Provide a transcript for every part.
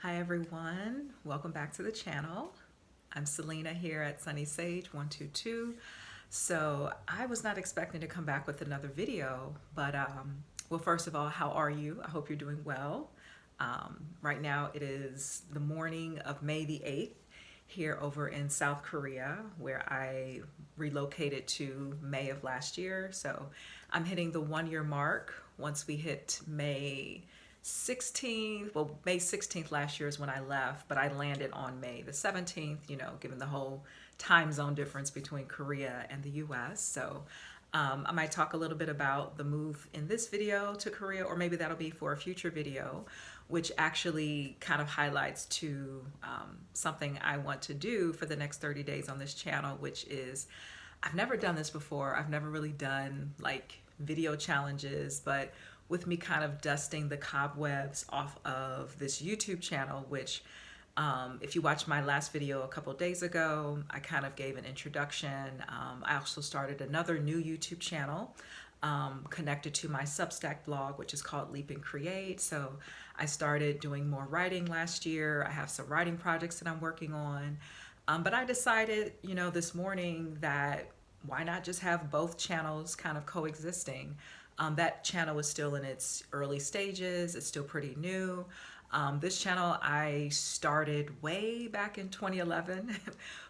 Hi everyone, welcome back to the channel. I'm Selena here at Sunny Sage 122. So I was not expecting to come back with another video, but well, first of all, how are you? I hope you're doing well. Right now it is the morning of May the 8th here over in South Korea, where I relocated to May of last year. So I'm hitting the 1 year mark. Once we hit May 16th, well, May 16th last year is when I left, but I landed on May the 17th, given the whole time zone difference between Korea and the US. So I might talk a little bit about the move in this video to Korea, or maybe that'll be for a future video, which actually kind of highlights to something I want to do for the next 30 days on this channel, which is, I've never done this before. I've never really done like video challenges, but with me kind of dusting the cobwebs off of this YouTube channel, which if you watched my last video a couple days ago, I kind of gave an introduction. I also started another new YouTube channel connected to my Substack blog, which is called Leap and Create. So I started doing more writing last year. I have some writing projects that I'm working on. But I decided, this morning that why not just have both channels kind of coexisting? That channel is still in its early stages. It's still pretty new. This channel I started way back in 2011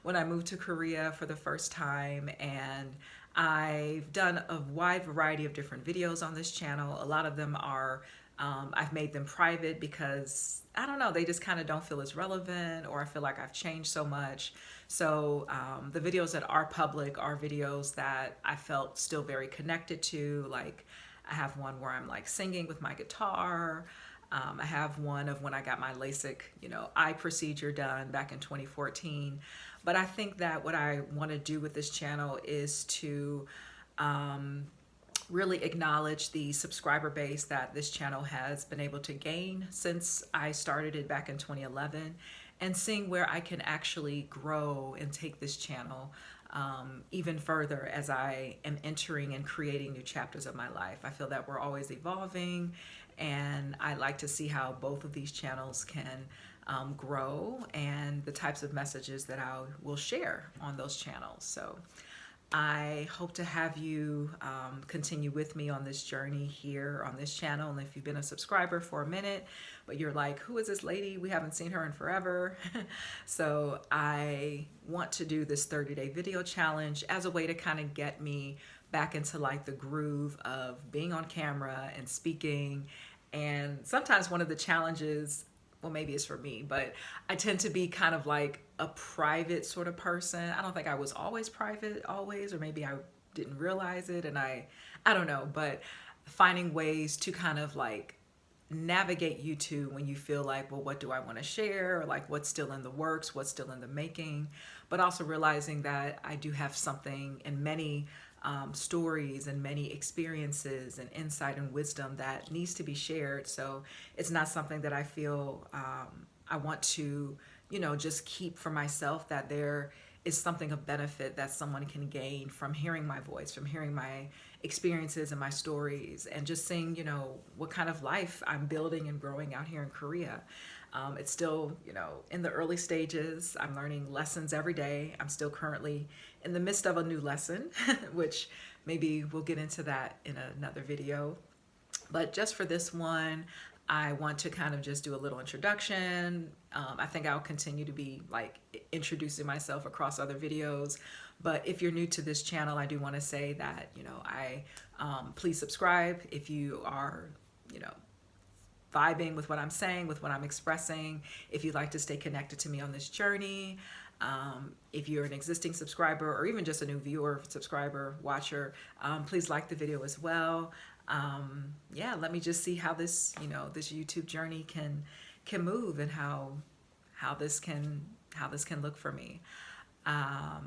when I moved to Korea for the first time, and I've done a wide variety of different videos on this channel. A lot of them are I've made them private because, I don't know, they just kind of don't feel as relevant, or I feel like I've changed so much. So the videos that are public are videos that I felt still very connected to. Like I have one where I'm like singing with my guitar. I have one of when I got my LASIK, eye procedure done back in 2014. But I think that what I want to do with this channel is to really acknowledge the subscriber base that this channel has been able to gain since I started it back in 2011, and seeing where I can actually grow and take this channel even further as I am entering and creating new chapters of my life. I feel that we're always evolving, and I like to see how both of these channels can grow and the types of messages that I will share on those channels. So I hope to have you continue with me on this journey here on this channel. And if you've been a subscriber for a minute, but you're like, who is this lady? We haven't seen her in forever. So I want to do this 30-day video challenge as a way to kind of get me back into like the groove of being on camera and speaking. And sometimes one of the challenges, well, maybe it's for me, but I tend to be kind of like a private sort of person. I don't think I was always private always, or maybe I didn't realize it, and I don't know, but finding ways to kind of like navigate YouTube when you feel like, well, what do I want to share, or like what's still in the works, what's still in the making, but also realizing that I do have something and many stories and many experiences and insight and wisdom that needs to be shared. So it's not something that I feel I want to, just keep for myself, that there is something of benefit that someone can gain from hearing my voice, from hearing my experiences and my stories, and just seeing, what kind of life I'm building and growing out here in Korea. It's still, in the early stages. I'm learning lessons every day. I'm still currently in the midst of a new lesson, which maybe we'll get into that in another video. But just for this one, I want to kind of just do a little introduction. I think I'll continue to be like introducing myself across other videos. But if you're new to this channel, I do want to say that, please subscribe if you are, vibing with what I'm saying, with what I'm expressing. If you'd like to stay connected to me on this journey, if you're an existing subscriber or even just a new viewer, subscriber, watcher, please like the video as well. Yeah, let me just see how this, this YouTube journey can move, and how this can look for me.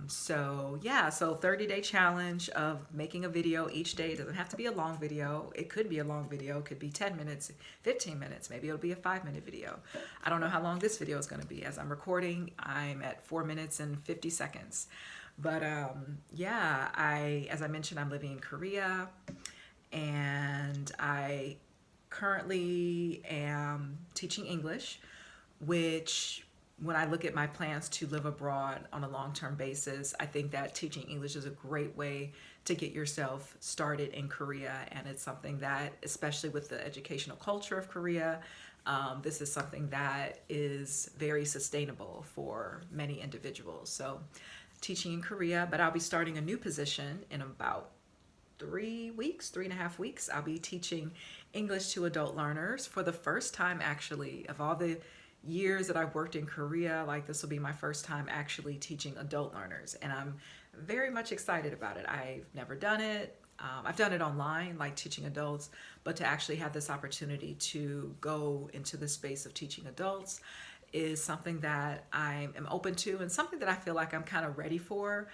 So yeah, so 30-day challenge of making a video each day. It doesn't have to be a long video. It could be a long video. It could be 10 minutes, 15 minutes. Maybe it'll be a 5-minute video. I don't know how long this video is going to be. As I'm recording, I'm at 4 minutes and 50 seconds. But yeah, as I mentioned, I'm living in Korea, and I currently am teaching English which when I look at my plans to live abroad on a long-term basis, I think that teaching English is a great way to get yourself started in Korea. And it's something that, especially with the educational culture of Korea, this is something that is very sustainable for many individuals. So teaching in Korea, but I'll be starting a new position in about 3 weeks, 3.5 weeks. I'll be teaching English to adult learners for the first time, actually, of all the years that I've worked in Korea. Like, this will be my first time actually teaching adult learners, and I'm very much excited about it. I've never done it. I've done it online, like teaching adults, but to actually have this opportunity to go into the space of teaching adults is something that I am open to, and something that I feel like I'm kind of ready for.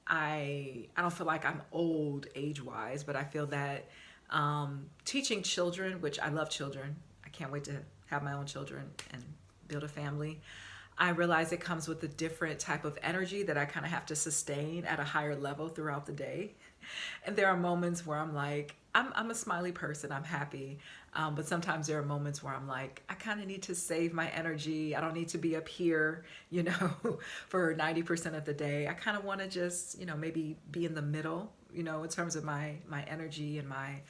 I don't feel like I'm old age-wise, but I feel that teaching children, which I love children, I can't wait to have my own children and build a family. I realize it comes with a different type of energy that I kind of have to sustain at a higher level throughout the day. And there are moments where I'm like, I'm a smiley person, I'm happy. But sometimes there are moments where I'm like, I kind of need to save my energy. I don't need to be up here, for 90% of the day. I kind of want to just, maybe be in the middle, in terms of my energy and my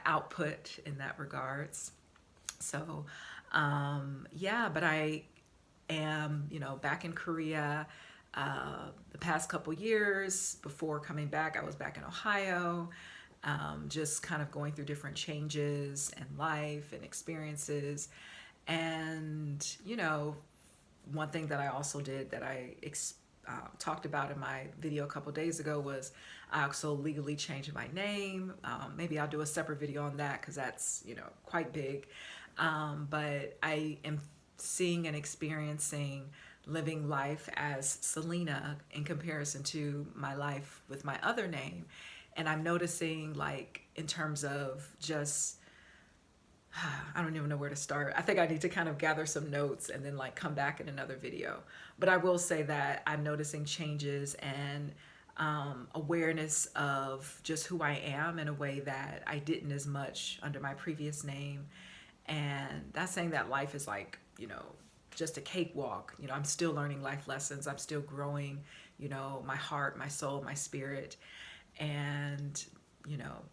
output in that regards. So, yeah, but I am, back in Korea. The past couple years before coming back, I was back in Ohio, just kind of going through different changes in life and experiences. And, one thing that I also did that I talked about in my video a couple days ago was I also legally changed my name. Maybe I'll do a separate video on that because that's, quite big. But I am seeing and experiencing living life as Selena in comparison to my life with my other name. And I'm noticing, like, in terms of just, I don't even know where to start. I think I need to kind of gather some notes and then like come back in another video. But I will say that I'm noticing changes and awareness of just who I am in a way that I didn't as much under my previous name. And that's saying that life is like, just a cakewalk. I'm still learning life lessons. I'm still growing, my heart, my soul, my spirit. And,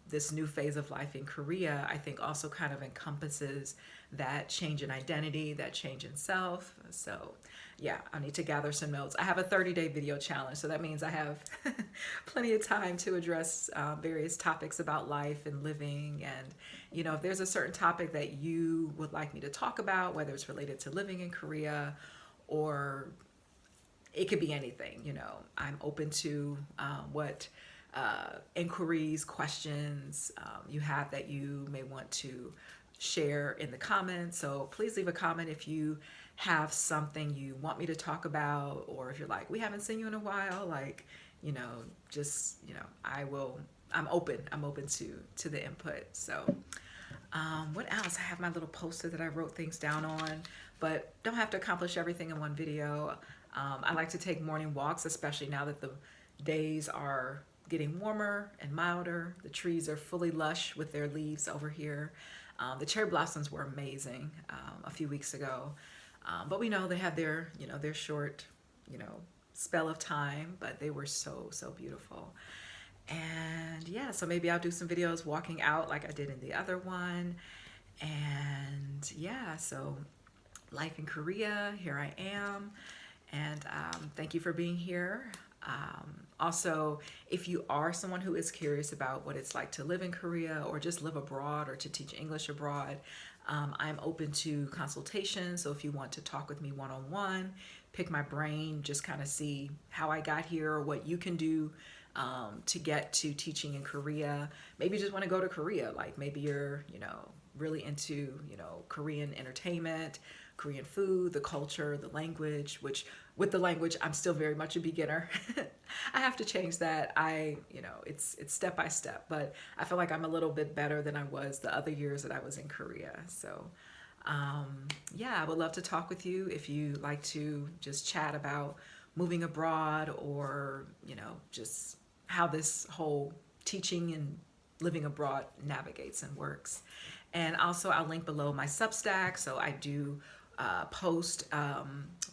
this new phase of life in Korea, I think also kind of encompasses that change in identity, that change in self. So yeah, I need to gather some notes. I have a 30-day video challenge. So that means I have plenty of time to address various topics about life and living. And, if there's a certain topic that you would like me to talk about, whether it's related to living in Korea or it could be anything, I'm open to what inquiries, questions you have that you may want to share in the comments. So please leave a comment if you have something you want me to talk about, or if you're like, we haven't seen you in a while, like, just, I'm open to the input. So what else? I have my little poster that I wrote things down on, but don't have to accomplish everything in one video. I like to take morning walks, especially now that the days are getting warmer and milder. The trees are fully lush with their leaves over here. The cherry blossoms were amazing a few weeks ago, but we know they had their short spell of time, but they were so beautiful. And yeah, so maybe I'll do some videos walking out like I did in the other one. And yeah, so life in Korea, here I am. And thank you for being here. Also, if you are someone who is curious about what it's like to live in Korea or just live abroad or to teach English abroad, I'm open to consultations. So if you want to talk with me one-on-one, pick my brain, just kind of see how I got here or what you can do to get to teaching in Korea. Maybe you just want to go to Korea. Like maybe you're, really into, Korean entertainment, Korean food, the culture, the language, which with the language, I'm still very much a beginner. I have to change that. It's step by step, but I feel like I'm a little bit better than I was the other years that I was in Korea. So yeah, I would love to talk with you if you like to just chat about moving abroad or, just how this whole teaching and living abroad navigates and works. And also I'll link below my Substack. So I do post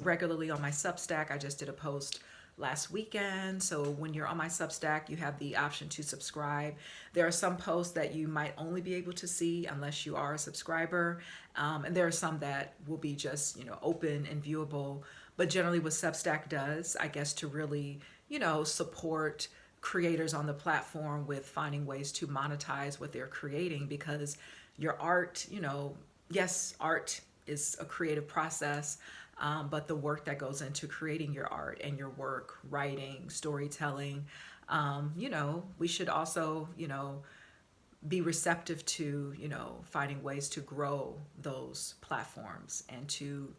regularly on my Substack. I just did a post last weekend. So when you're on my Substack, you have the option to subscribe. There are some posts that you might only be able to see unless you are a subscriber. And there are some that will be just, open and viewable. But generally what Substack does, I guess, to really, support creators on the platform with finding ways to monetize what they're creating, because your art, yes, art is a creative process, but the work that goes into creating your art and your work, writing, storytelling, we should also, be receptive to, finding ways to grow those platforms and to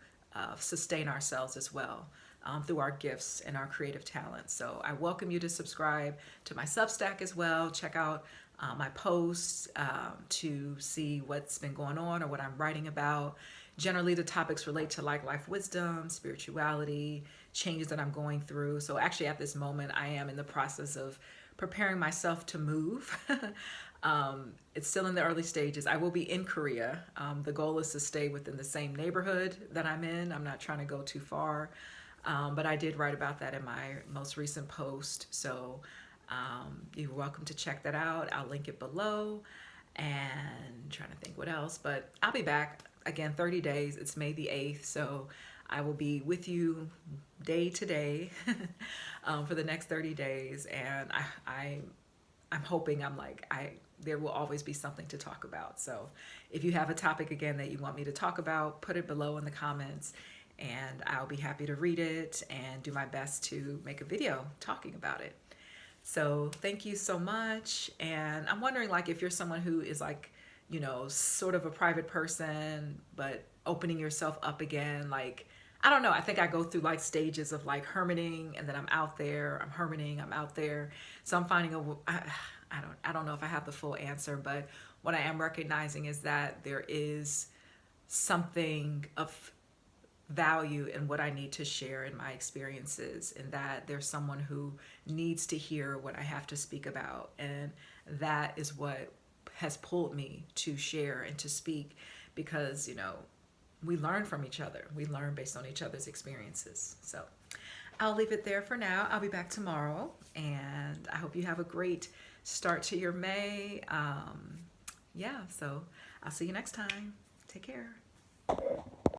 sustain ourselves as well through our gifts and our creative talents. So I welcome you to subscribe to my Substack as well. Check out my posts to see what's been going on or what I'm writing about. Generally, the topics relate to like life wisdom, spirituality, changes that I'm going through. So actually at this moment, I am in the process of preparing myself to move. It's still in the early stages. I will be in Korea. The goal is to stay within the same neighborhood that I'm in. I'm not trying to go too far. But I did write about that in my most recent post. So you're welcome to check that out. I'll link it below. And trying to think what else, but I'll be back again 30 days. It's May the 8th. So I will be with you day to day for the next 30 days. And I'm hoping there will always be something to talk about. So if you have a topic again that you want me to talk about, put it below in the comments and I'll be happy to read it and do my best to make a video talking about it. So thank you so much. And I'm wondering, if you're someone who is sort of a private person, but opening yourself up again, I don't know. I think I go through stages of hermiting, and then I'm out there, I'm hermiting, I'm out there. So I'm finding I don't know if I have the full answer, but what I am recognizing is that there is something of value in what I need to share in my experiences, and that there's someone who needs to hear what I have to speak about. And that is what has pulled me to share and to speak, because, we learn from each other. We learn based on each other's experiences. So I'll leave it there for now. I'll be back tomorrow, and I hope you have a great start to your May. So I'll see you next time. Take care.